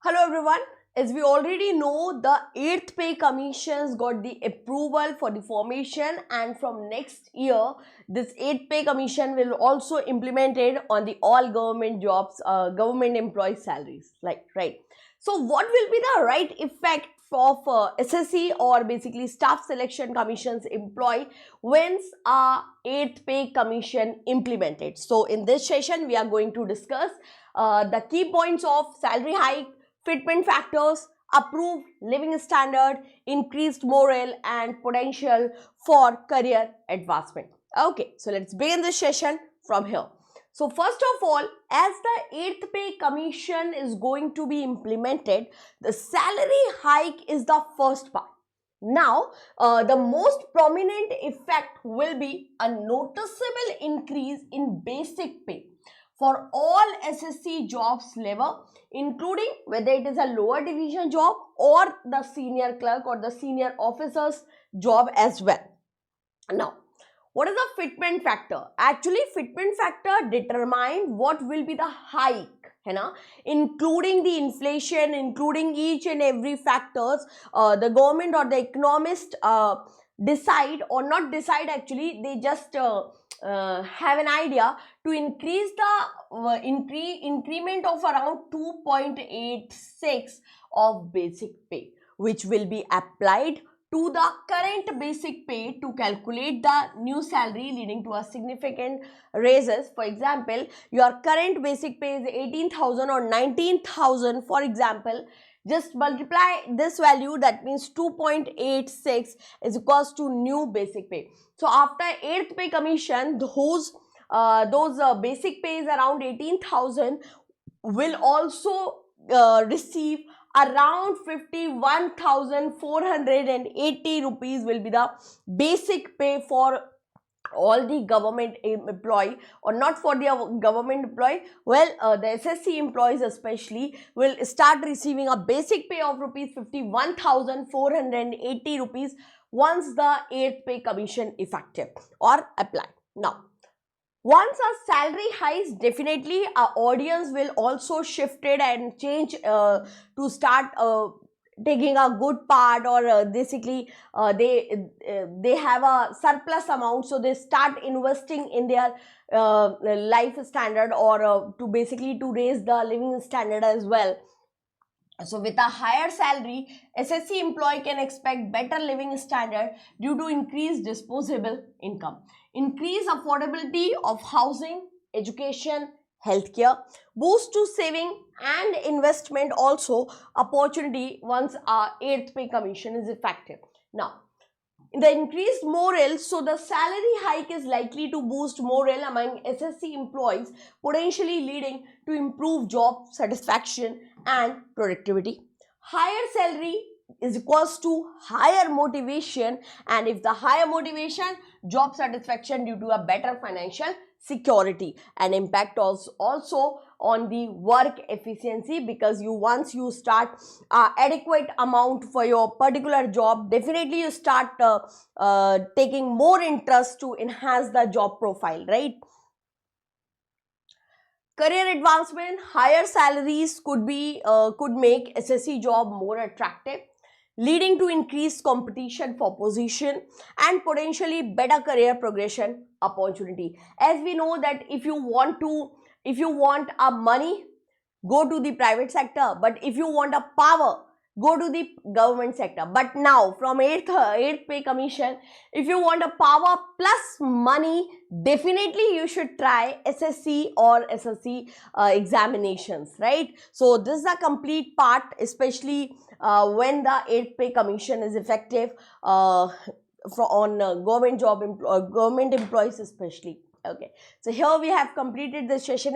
Hello everyone. As we already know, the 8th pay commissions got the approval for the formation, and from next year this 8th pay commission will also implemented on the all government jobs, government employee salaries, like, right. So what will be the right effect of SSC or basically staff selection commissions employee once a 8th pay commission implemented? So in this session we are going to discuss the key points of salary hike, fitment factors, approved living standard, increased morale and potential for career advancement. Okay, so let's begin this session from here. So first of all, as the 8th pay commission is going to be implemented, the salary hike is the first part. Now, the most prominent effect will be a noticeable increase in basic pay for all SSC jobs level, including whether it is a lower division job or the senior clerk or the senior officer's job as well. Now, what is the fitment factor? Actually, fitment factor determines what will be the hike, including the inflation, including each and every factors. The government or the economist decide or not decide, actually they just have an idea to increase the increment of around 2.86 of basic pay, which will be applied to the current basic pay to calculate the new salary, leading to a significant raises. For example, your current basic pay is 18,000 or 19,000, for example. Just multiply this value, that means 2.86 is equals to new basic pay. So after 8th pay commission, those basic pays around 18,000 will also receive around 51,480 rupees will be the basic pay for all the government employee, or not for the government employee. Well, the SSC employees especially will start receiving a basic pay of rupees 51,480 rupees once the 8th pay commission effective or applied. Now, once a salary hikes, definitely our audience will also shifted and change to start taking a good part, or basically they have a surplus amount, so they start investing in their life standard, or to basically to raise the living standard as well. So with a higher salary, SSC employee can expect better living standard due to increased disposable income, increased affordability of housing, education, healthcare, boost to saving and investment, also opportunity once our 8th pay commission is effective. Now, the increased morale, so the salary hike is likely to boost morale among SSC employees, potentially leading to improved job satisfaction and productivity. Higher salary is equals to higher motivation, and if the higher motivation, job satisfaction due to a better financial security, and impact also on the work efficiency, because once you start adequate amount for your particular job, definitely you start taking more interest to enhance the job profile, right? Career advancement, higher salaries could make SSC job more attractive, leading to increased competition for position and potentially better career progression opportunity. As we know that if you want a money, go to the private sector, but if you want a power, go to the government sector. But now from 8th pay commission, if you want a power plus money, definitely you should try SSC or SSC examinations, right? So this is a complete part, especially when the 8th pay commission is effective on government employees especially. Okay, so here we have completed this session.